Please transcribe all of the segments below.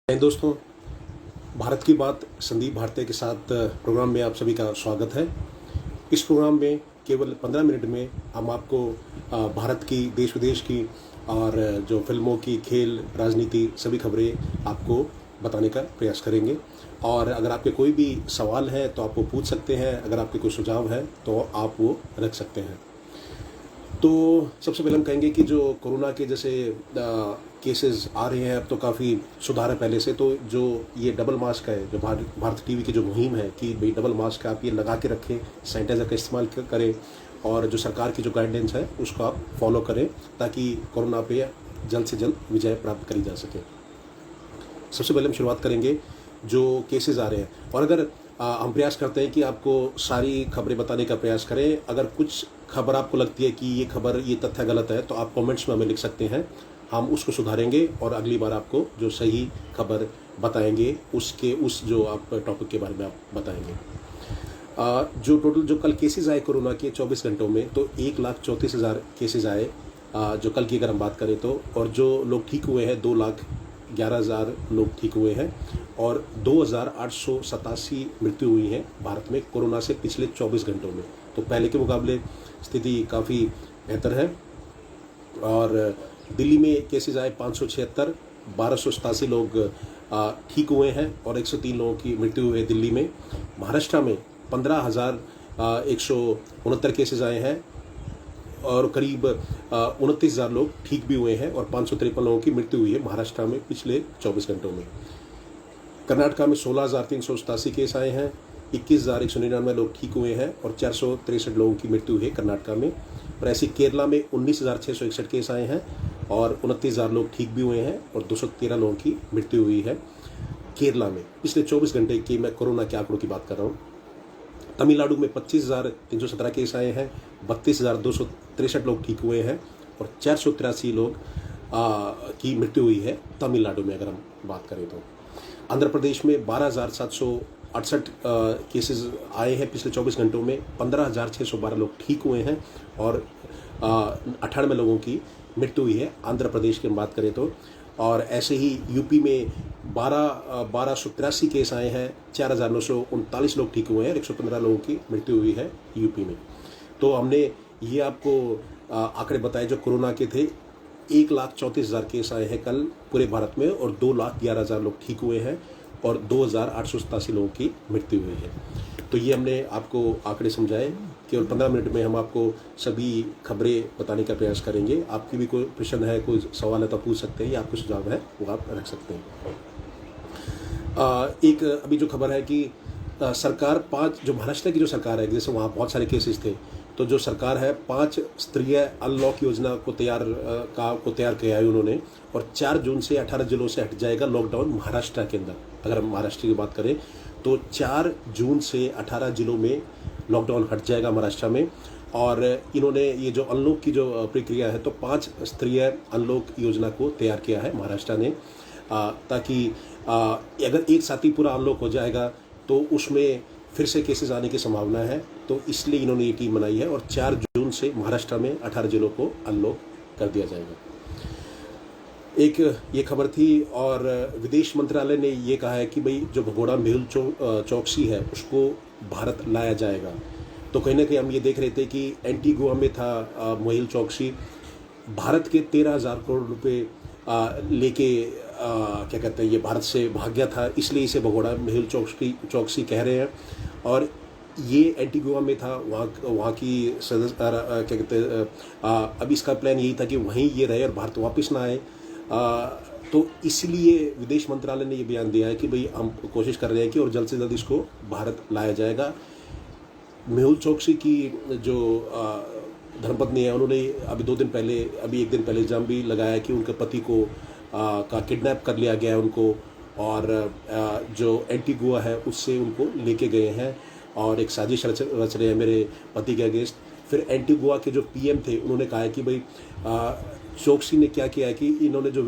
दोस्तों, भारत की बात संदीप भारती के साथ प्रोग्राम में आप सभी का स्वागत है। इस प्रोग्राम में केवल 15 मिनट में हम आपको भारत की, देश विदेश की और जो फिल्मों की, खेल, राजनीति सभी खबरें आपको बताने का प्रयास करेंगे। और अगर आपके कोई भी सवाल है तो आप वो पूछ सकते हैं, अगर आपके कोई सुझाव है तो आप वो रख सकते हैं। तो सबसे पहले हम कहेंगे कि जो कोरोना के जैसे केसेस आ रहे हैं, अब तो काफ़ी सुधार है पहले से। तो जो ये डबल मास्क है, जो भारत टीवी की जो मुहिम है कि भाई डबल मास्क आप ये लगा के रखें, सैनिटाइज़र का इस्तेमाल करें और जो सरकार की जो गाइडेंस है उसको आप फॉलो करें ताकि कोरोना पे जल्द से जल्द विजय प्राप्त करी जा सके। सबसे पहले हम शुरुआत करेंगे जो केसेस आ रहे हैं, और अगर हम प्रयास करते हैं कि आपको सारी खबरें बताने का प्रयास करें। अगर कुछ खबर आपको लगती है कि ये तथ्य गलत है तो आप कमेंट्स में हमें लिख सकते हैं, हम उसको सुधारेंगे और अगली बार आपको जो सही खबर बताएंगे उस जो आप टॉपिक के बारे में आप बताएंगे। जो टोटल जो कल केसेस आए कोरोना के 24 घंटों में, तो 1,34,000 केसेस आए जो कल की अगर हम बात करें तो। और जो लोग ठीक हुए हैं 2,11,000 लोग ठीक हुए हैं और 2,887 मृत्यु हुई है भारत में कोरोना से पिछले 24 घंटों में। तो पहले के मुकाबले स्थिति काफ़ी बेहतर है। और दिल्ली में केसेस आए 576, 1,287 लोग ठीक हुए हैं और 103 लोगों की मृत्यु हुई है दिल्ली में। महाराष्ट्र में 15,169 केसेस आए हैं और करीब 29,000 लोग ठीक भी हुए हैं और 553 लोगों की मृत्यु हुई है महाराष्ट्र में पिछले 24 घंटों में। कर्नाटका में 16,387 केस आए हैं, 21,199 लोग ठीक हुए हैं और 463 लोगों की मृत्यु हुई है कर्नाटका में। और ऐसे केरला में 19,661 केस आए हैं और 29,000 लोग ठीक भी हुए हैं और 213 लोगों की मृत्यु हुई है केरला में पिछले 24 घंटे की। मैं कोरोना के आंकड़ों की बात कर रहा हूँ। तमिलनाडु में 25,317 केस आए हैं, 32,263 लोग ठीक हुए हैं और 483 लोग की मृत्यु हुई है तमिलनाडु में अगर हम बात करें तो। आंध्र प्रदेश में 12,768 केसेस आए हैं पिछले 24 घंटों में, 15,612 लोग ठीक हुए हैं और 98 लोगों की मृत्यु हुई है आंध्र प्रदेश की हम बात करें तो। और ऐसे ही यूपी में 1,283 केस आए हैं, 4,939 लोग ठीक हुए हैं और 115 लोगों की मृत्यु हुई है यूपी में। तो हमने ये आपको आंकड़े बताए जो कोरोना के थे। 1,34,000 केस आए हैं कल पूरे भारत में और 2,11,000 लोग ठीक हुए हैं और 2,887 लोगों की मृत्यु हुई है। तो ये हमने आपको आंकड़े समझाए। केवल 15 मिनट में हम आपको सभी खबरें बताने का प्रयास करेंगे। आपकी भी कोई प्रश्न है, कोई सवाल है तो पूछ सकते हैं या आपको सुझाव है वो आप रख सकते हैं। एक अभी जो खबर है कि सरकार 5 जो महाराष्ट्र की जो सरकार है, जैसे वहाँ बहुत सारे केसेस थे, तो जो सरकार है 5 स्तरीय अनलॉक योजना को तैयार किया है उन्होंने। और 4 जून से 18 जिलों से हट जाएगा लॉकडाउन महाराष्ट्र के अंदर। अगर हम महाराष्ट्र की बात करें तो 4 जून से 18 जिलों में लॉकडाउन हट जाएगा महाराष्ट्र में। और इन्होंने ये जो अनलॉक की जो प्रक्रिया है तो 5 स्तरीय अनलॉक योजना को तैयार किया है महाराष्ट्र ने, ताकि अगर एक साथ ही पूरा अनलॉक हो जाएगा तो उसमें फिर से केसेस आने की संभावना है। तो इसलिए इन्होंने ये टीम बनाई है और 4 जून से महाराष्ट्र में 18 जिलों को अनलॉक कर दिया जाएगा। एक ये खबर थी। और विदेश मंत्रालय ने ये कहा है कि भाई जो भगोड़ा मेहुल चौकसी है उसको भारत लाया जाएगा। तो कहीं ना कहीं हम ये देख रहे थे कि एंटीगुआ में था मेहुल चौकसी, भारत के 13,000 करोड़ रुपए लेके क्या कहते हैं ये भारत से भाग गया था, इसलिए इसे भगोड़ा मेहुल चौकसी कह रहे हैं। और ये एंटीगुआ में था, वहाँ की सदस्य क्या कहते हैं अब इसका प्लान यही था कि वहीं ये रहे और भारत वापस ना आए। तो इसलिए विदेश मंत्रालय ने ये बयान दिया है कि भाई हम कोशिश कर रहे हैं कि और जल्द से जल्द इसको भारत लाया जाएगा। मेहुल चौकसी की जो धर्मपत्नी है उन्होंने अभी एक दिन पहले इल्ज़ाम भी लगाया कि उनके पति को का किडनैप कर लिया गया है उनको, और जो एंटीगुआ है उससे उनको लेके गए हैं और एक साजिश रच रहे हैं मेरे पति के अगेंस्ट। फिर एंटीगुआ के जो पीएम थे उन्होंने कहा है कि भाई चौकसी ने क्या किया है कि इन्होंने जो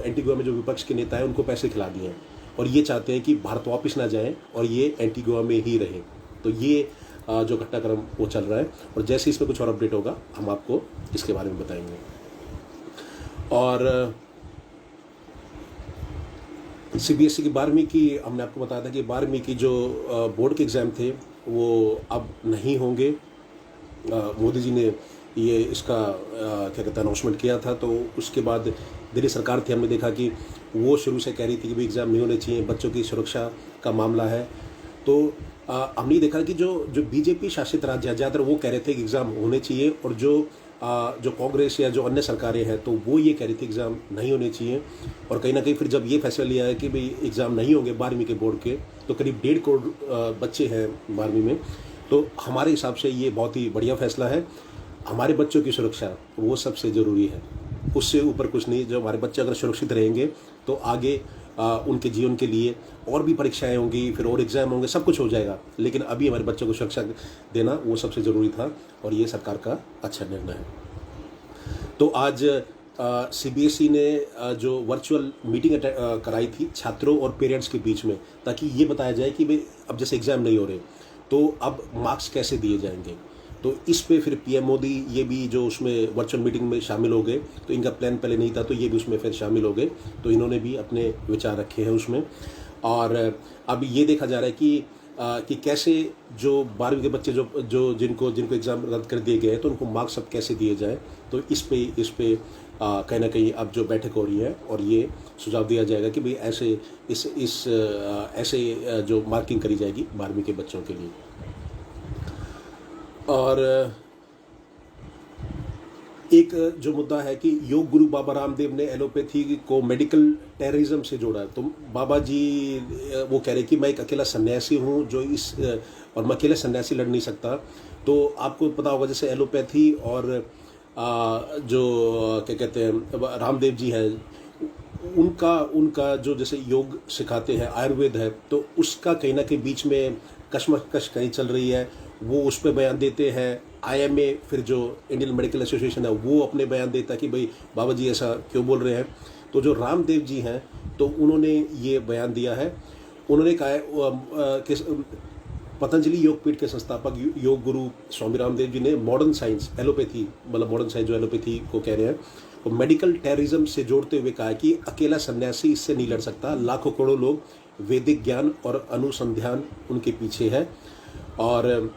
एंटीगुआ में जो विपक्ष के नेता हैं उनको पैसे खिला दिए हैं और ये चाहते हैं कि भारत वापस ना जाएं और ये एंटीगुआ में ही रहें। तो ये जो घटनाक्रम वो चल रहा है और जैसे इसमें कुछ और अपडेट होगा हम आपको इसके बारे में बताएंगे। और सीबीएसई की 12वीं की हमने आपको बताया था कि 12वीं की जो बोर्ड के एग्ज़ाम थे वो अब नहीं होंगे। मोदी जी ने ये इसका क्या कहते हैं अनाउंसमेंट किया था, तो उसके बाद दिल्ली सरकार थी, हमने देखा कि वो शुरू से कह रही थी कि भाई एग्ज़ाम नहीं होने चाहिए, बच्चों की सुरक्षा का मामला है। तो हमने देखा कि जो जो बीजेपी शासित राज्य है ज़्यादातर वो कह रहे थे कि एग्ज़ाम होने चाहिए, और जो कांग्रेस या जो अन्य सरकारें हैं तो वो ये कह रही थी एग्ज़ाम नहीं होने चाहिए। और कहीं ना कहीं फिर जब ये फैसला लिया है कि भाई एग्ज़ाम नहीं होंगे 12वीं के बोर्ड के, तो करीब 1.5 करोड़ बच्चे हैं 12वीं में, तो हमारे हिसाब से ये बहुत ही बढ़िया फैसला है। हमारे बच्चों की सुरक्षा वो सबसे ज़रूरी है, उससे ऊपर कुछ नहीं। जो हमारे बच्चे अगर सुरक्षित रहेंगे तो आगे उनके जीवन के लिए और भी परीक्षाएं होंगी, फिर और एग्ज़ाम होंगे, सब कुछ हो जाएगा। लेकिन अभी हमारे बच्चों को सुरक्षा देना वो सबसे ज़रूरी था, और ये सरकार का अच्छा निर्णय है। तो आज सीबीएसई ने जो वर्चुअल मीटिंग कराई थी छात्रों और पेरेंट्स के बीच में, ताकि ये बताया जाए कि भाई अब जैसे एग्ज़ाम नहीं हो रहे तो अब मार्क्स कैसे दिए जाएंगे। तो इस पे फिर पीएम मोदी ये भी जो उसमें वर्चुअल मीटिंग में शामिल हो गए, तो इनका प्लान पहले नहीं था, तो ये भी उसमें फिर शामिल हो गए, तो इन्होंने भी अपने विचार रखे हैं उसमें। और अब ये देखा जा रहा है कि कैसे जो 12वीं के बच्चे जो जो जिनको जिनको एग्ज़ाम रद्द कर दिए गए हैं, तो उनको मार्क्स अब कैसे दिए जाए। तो इस पे कहीं ना कहीं अब जो बैठक हो रही है और ये सुझाव दिया जाएगा कि भाई ऐसे जो मार्किंग करी जाएगी 12वीं के बच्चों के लिए। और एक जो मुद्दा है कि योग गुरु बाबा रामदेव ने एलोपैथी को मेडिकल टेररिज्म से जोड़ा है। तो बाबा जी वो कह रहे कि मैं एक अकेला सन्यासी हूँ जो और मैं अकेले सन्यासी लड़ नहीं सकता। तो आपको पता होगा जैसे एलोपैथी और जो क्या कहते हैं रामदेव जी हैं, उनका जो जैसे योग सिखाते हैं, आयुर्वेद है, तो उसका कहीं ना कहीं बीच में कशमकश कहीं चल रही है। वो उस पर बयान देते हैं, आईएमए फिर जो इंडियन मेडिकल एसोसिएशन है वो अपने बयान देता है कि भाई बाबा जी ऐसा क्यों बोल रहे हैं। तो जो रामदेव जी हैं तो उन्होंने ये बयान दिया है। उन्होंने कहा है कि पतंजलि योगपीठ के संस्थापक योग गुरु स्वामी रामदेव जी ने मॉडर्न साइंस एलोपैथी, मतलब मॉडर्न साइंस जो एलोपैथी को कह रहे हैं, वो मेडिकल टेररिज्म से जोड़ते हुए कहा कि अकेला सन्यासी इससे नहीं लड़ सकता, लाखों करोड़ों लोग वैदिक ज्ञान और अनुसंधान उनके पीछे है। और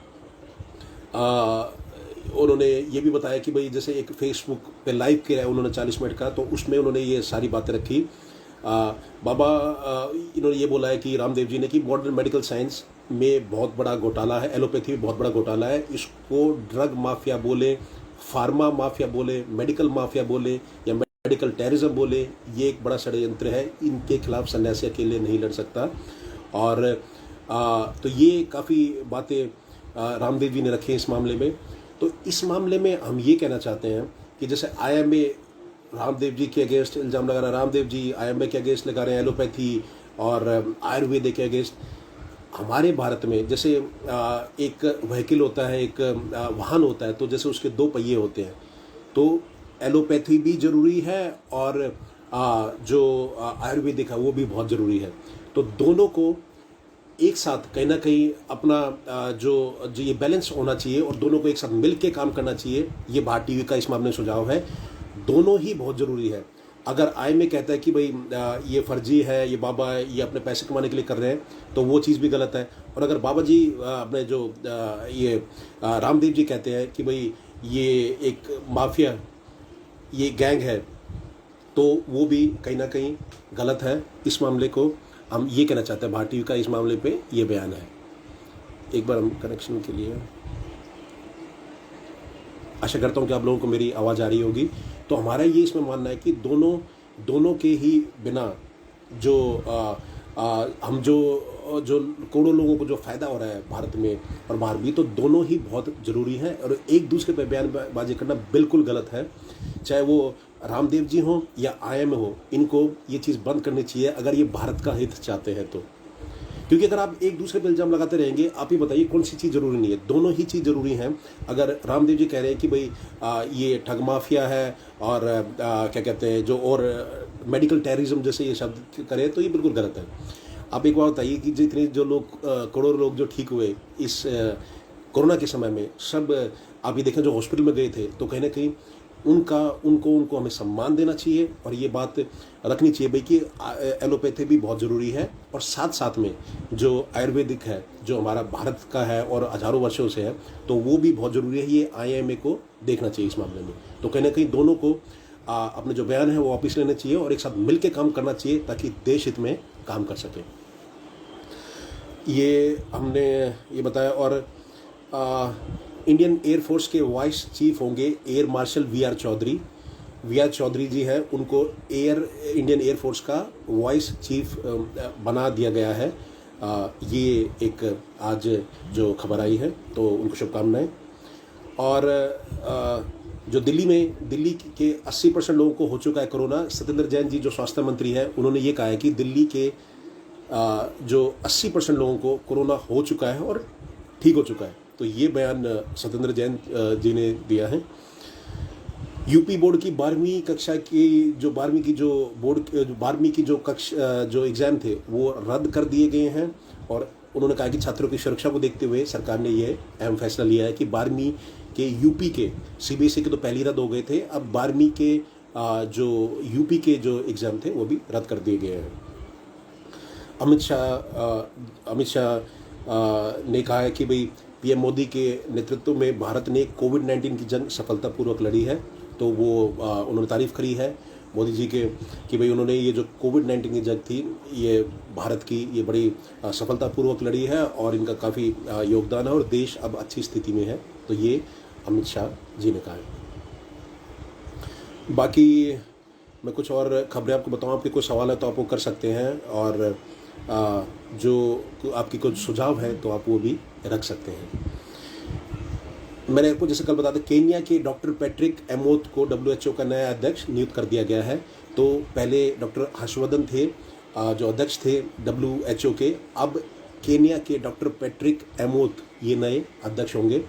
उन्होंने ये भी बताया कि भाई जैसे एक फेसबुक पे लाइव किया है उन्होंने 40 मिनट का, तो उसमें उन्होंने ये सारी बातें रखी। बाबा इन्होंने ये बोला है कि रामदेव जी ने कि मॉडर्न मेडिकल साइंस में बहुत बड़ा घोटाला है, एलोपैथी में बहुत बड़ा घोटाला है। इसको ड्रग माफिया बोले, फार्मा माफिया बोले, मेडिकल माफिया बोले या मेडिकल टेररिज्म बोले, ये एक बड़ा षड्यंत्र है। इनके खिलाफ सन्यासी अकेले नहीं लड़ सकता। और तो ये काफ़ी बातें रामदेव जी ने रखी इस मामले में। तो इस मामले में हम ये कहना चाहते हैं कि जैसे आईएमए रामदेव जी के अगेंस्ट इल्ज़ाम लगा रहा है, रामदेव जी आईएमए के अगेंस्ट लगा रहे हैं एलोपैथी और आयुर्वेद के अगेंस्ट। हमारे भारत में जैसे एक व्हीकल होता है, एक वाहन होता है, तो जैसे उसके 2 पहिए होते हैं, तो एलोपैथी भी ज़रूरी है और जो आयुर्वेदिक है वो भी बहुत ज़रूरी है। तो दोनों को एक साथ कहीं ना कहीं अपना जो ये बैलेंस होना चाहिए और दोनों को एक साथ मिल के काम करना चाहिए। ये भारत टीवी का इस मामले में सुझाव है। दोनों ही बहुत ज़रूरी है। अगर आईएमए कहता है कि भाई ये फर्जी है, ये बाबा ये अपने पैसे कमाने के लिए कर रहे हैं, तो वो चीज़ भी गलत है। और अगर बाबा जी अपने जो ये रामदेव जी कहते हैं कि भाई ये एक माफिया, ये गैंग है, तो वो भी कहीं ना कहीं गलत है। इस मामले को हम ये कहना चाहते हैं, भारत टीवी का इस मामले पे ये बयान है। एक बार हम कनेक्शन के लिए आशा करता हूँ कि आप लोगों को मेरी आवाज़ आ रही होगी। तो हमारा ये इसमें मानना है कि दोनों के ही बिना जो हम जो करोड़ों लोगों को जो फ़ायदा हो रहा है भारत में और बाहर भी, तो दोनों ही बहुत ज़रूरी हैं। और एक दूसरे पर बयानबाजी करना बिल्कुल गलत है, चाहे वो रामदेव जी हों या आईएमए हो। इनको ये चीज़ बंद करनी चाहिए अगर ये भारत का हित चाहते हैं तो। क्योंकि अगर आप एक दूसरे पर इल्ज़ाम लगाते रहेंगे, आप ही बताइए कौन सी चीज़ ज़रूरी नहीं है। दोनों ही चीज़ ज़रूरी हैं। अगर रामदेव जी कह रहे हैं कि भाई ये ठग माफिया है और क्या कहते हैं जो और मेडिकल टेररिज्म जैसे ये शब्द करें, तो ये बिल्कुल गलत है। आप एक बात बताइए कि जितने जो लोग करोड़ों लोग जो ठीक हुए इस कोरोना के समय में, सब आप ये देखें जो हॉस्पिटल में गए थे, तो कहीं ना कहीं उनका उनको उनको हमें सम्मान देना चाहिए और ये बात रखनी चाहिए भाई कि एलोपैथी भी बहुत ज़रूरी है, और साथ साथ में जो आयुर्वेदिक है जो हमारा भारत का है और हज़ारों वर्षों से है, तो वो भी बहुत ज़रूरी है। ये IIMA को देखना चाहिए इस मामले में। तो कहीं ना कहीं दोनों को अपने जो बयान है वो वापस लेने चाहिए और एक साथ मिल के काम करना चाहिए ताकि देश हित में काम कर सके। ये हमने ये बताया। और इंडियन एयरफोर्स के वाइस चीफ होंगे air marshal VR Chaudhary. VR Chaudhary ji है, उनको इंडियन एयरफोर्स का वाइस चीफ बना दिया गया है। ये एक आज जो खबर आई है, तो उनको शुभकामनाएं। और जो दिल्ली के 80% लोगों को हो चुका है कोरोना। सत्येंद्र जैन जी जो स्वास्थ्य मंत्री है, उन्होंने ये कहा है कि दिल्ली के जो 80% लोगों को कोरोना हो चुका है और ठीक हो चुका है। तो ये बयान सत्येंद्र जैन जी ने दिया है। यूपी बोर्ड की 12वीं कक्षा की जो 12वीं की जो एग्ज़ाम थे वो रद्द कर दिए गए हैं। और उन्होंने कहा कि छात्रों की सुरक्षा को देखते हुए सरकार ने ये अहम फैसला लिया है कि 12वीं के यूपी के CBSE के तो पहले रद्द हो गए थे, अब 12वीं के जो यूपी के जो एग्ज़ाम थे वो भी रद्द कर दिए गए हैं। अमित शाह ने कहा है कि भाई PM मोदी के नेतृत्व में भारत ने कोविड-19 की जंग सफलतापूर्वक लड़ी है। तो वो उन्होंने तारीफ़ करी है मोदी जी के कि भाई उन्होंने ये जो कोविड-19 की जंग थी ये भारत की ये बड़ी सफलतापूर्वक लड़ी है और इनका काफ़ी योगदान है और देश अब अच्छी स्थिति में है। तो ये अमित शाह जी ने कहा है। बाकी मैं कुछ और खबरें आपको बताऊं। आपके कोई सवाल है तो आप वो कर सकते हैं, और जो आपकी कुछ सुझाव है तो आप वो भी रख सकते हैं। मैंने आपको जैसे कल बताया था, केन्या के डॉक्टर पैट्रिक एमोत को WHO का नया अध्यक्ष नियुक्त कर दिया गया है। तो पहले डॉक्टर हर्षवर्धन थे जो अध्यक्ष थे WHO के। अब केन्या के डॉक्टर पैट्रिक एमोत ये नए अध्यक्ष होंगे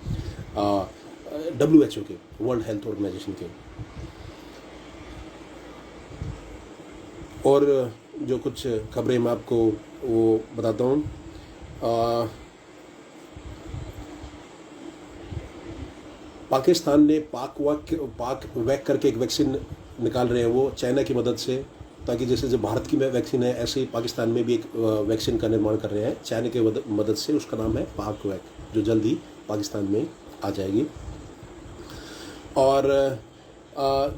WHO के, वर्ल्ड हेल्थ ऑर्गेनाइजेशन के। और जो कुछ खबरें मैं आपको वो बताता हूँ। पाकिस्तान ने पाक वैक करके एक वैक्सीन निकाल रहे हैं वो चाइना की मदद से, ताकि जैसे जो भारत की वैक्सीन है ऐसे ही पाकिस्तान में भी एक वैक्सीन का निर्माण कर रहे हैं चाइना की मदद से। उसका नाम है पाक वैक, जो जल्द ही पाकिस्तान में आ जाएगी। और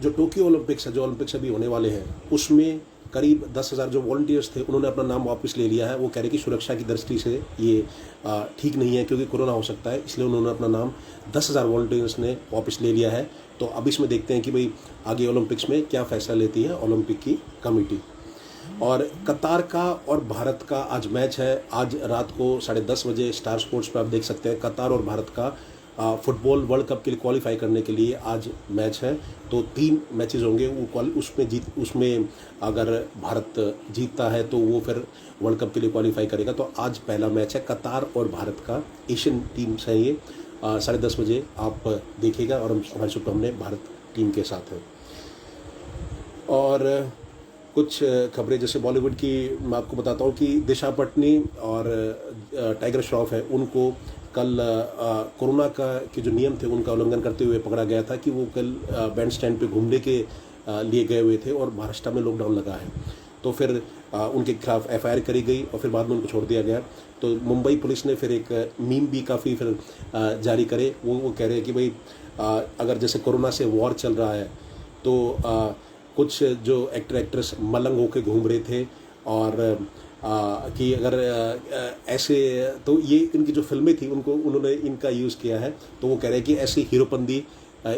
जो टोक्यो ओलंपिक्स है, जो ओलंपिक्स अभी होने वाले हैं, उसमें करीब 10,000 जो वॉलंटियर्स थे उन्होंने अपना नाम वापस ले लिया है। वो कह रहे कि सुरक्षा की दृष्टि से ये ठीक नहीं है क्योंकि कोरोना हो सकता है, इसलिए उन्होंने अपना नाम 10,000 वॉलंटियर्स ने वापस ले लिया है। तो अब इसमें देखते हैं कि भाई आगे ओलंपिक्स में क्या फैसला लेती है ओलंपिक की कमेटी। और कतार का और भारत का आज मैच है। आज रात को 10:30 बजे स्टार स्पोर्ट्स पर आप देख सकते हैं। कतार और भारत का फुटबॉल वर्ल्ड कप के लिए क्वालिफाई करने के लिए आज मैच है। तो 3 मैचेस होंगे, उसमें अगर भारत जीतता है तो वो फिर वर्ल्ड कप के लिए क्वालिफाई करेगा। तो आज पहला मैच है कतार और भारत का, एशियन टीम से ये 10:30 बजे आप देखिएगा। और हमारे शुभकामनाएं भारत टीम के साथ हैं। और कुछ खबरें जैसे बॉलीवुड की मैं आपको बताता हूँ कि दिशा पटनी और टाइगर श्रॉफ है, उनको कल कोरोना के जो नियम थे उनका उल्लंघन करते हुए पकड़ा गया था कि वो कल बैंड स्टैंड पे घूमने के लिए गए हुए थे और महाराष्ट्र में लॉकडाउन लगा है। तो फिर उनके खिलाफ FIR करी गई और फिर बाद में उनको छोड़ दिया गया। तो मुंबई पुलिस ने फिर एक मीम भी काफ़ी फिर जारी करे। वो कह रहे हैं कि भाई अगर जैसे कोरोना से वॉर चल रहा है तो कुछ जो एक्टर एक्ट्रेस मलंग होके घूम रहे थे और कि अगर ऐसे, तो ये इनकी जो फिल्में थी उन्होंने इनका यूज़ किया है। तो वो कह रहे हैं कि ऐसी हीरोपंती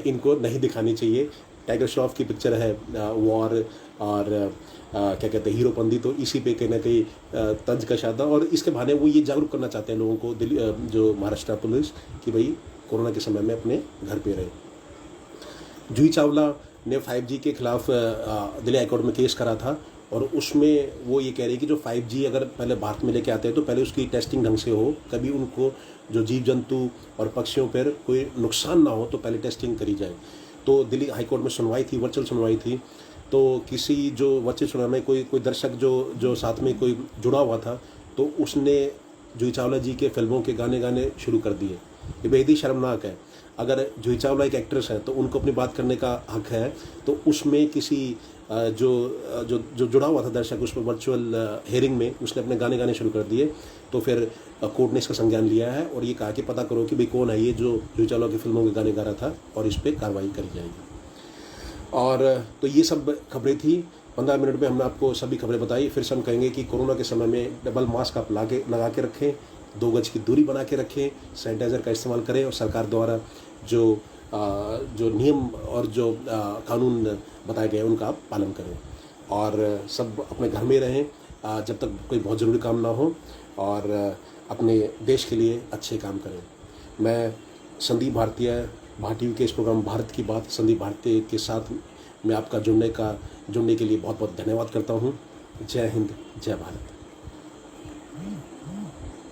इनको नहीं दिखानी चाहिए। टाइगर श्रॉफ की पिक्चर है वॉर और क्या कहते हैं हीरोपंती, तो इसी पे कहीं ना कहीं तंज कशा था। और इसके बहाने वो ये जागरूक करना चाहते हैं लोगों को, जो महाराष्ट्र पुलिस, कि भाई कोरोना के समय में अपने घर पे रहे। जूही चावला ने 5G के खिलाफ दिल्ली हाईकोर्ट में केस करा था और उसमें वो ये कह रही है कि जो 5G अगर पहले भारत में लेके आते हैं तो पहले उसकी टेस्टिंग ढंग से हो, कभी उनको जो जीव जंतु और पक्षियों पर कोई नुकसान ना हो तो पहले टेस्टिंग करी जाए। तो दिल्ली हाईकोर्ट में सुनवाई थी, वर्चुअल सुनवाई थी। तो किसी जो वर्चुअल सुनवाई में कोई दर्शक जो साथ में कोई जुड़ा हुआ था, तो उसने जूही चावला जी के फिल्मों के गाने शुरू कर दिए। ये बेहद ही शर्मनाक है। अगर जूही चावला एक एक्ट्रेस है तो उनको अपनी बात करने का हक है, तो उसमें किसी जो जुड़ा हुआ था दर्शक उस पर वर्चुअल हेयरिंग में उसने अपने गाने गाने शुरू कर दिए, तो फिर कोर्ट ने इसका संज्ञान लिया है और ये कहा कि पता करो कि भाई कौन है ये जो जूही चावला की फिल्मों के गाने गा रहा था, और इस पर कार्रवाई करी जाएगी। और तो ये सब खबरें थी। 15 मिनट में हमने आपको सभी खबरें बताई। फिर से हम कहेंगे कि कोरोना के समय में डबल मास्क आप लगा के रखें, 2 गज की दूरी बना के रखें, सैनिटाइज़र का इस्तेमाल करें, और सरकार द्वारा जो नियम और जो कानून बताए गए उनका आप पालन करें, और सब अपने घर में रहें जब तक कोई बहुत ज़रूरी काम ना हो, और अपने देश के लिए अच्छे काम करें। मैं संदीप भारतीय, भारत टीवी के इस प्रोग्राम भारत की बात संदीप भारतीय के साथ मैं आपका जुड़ने के लिए बहुत बहुत धन्यवाद करता हूँ। जय हिंद, जय भारत।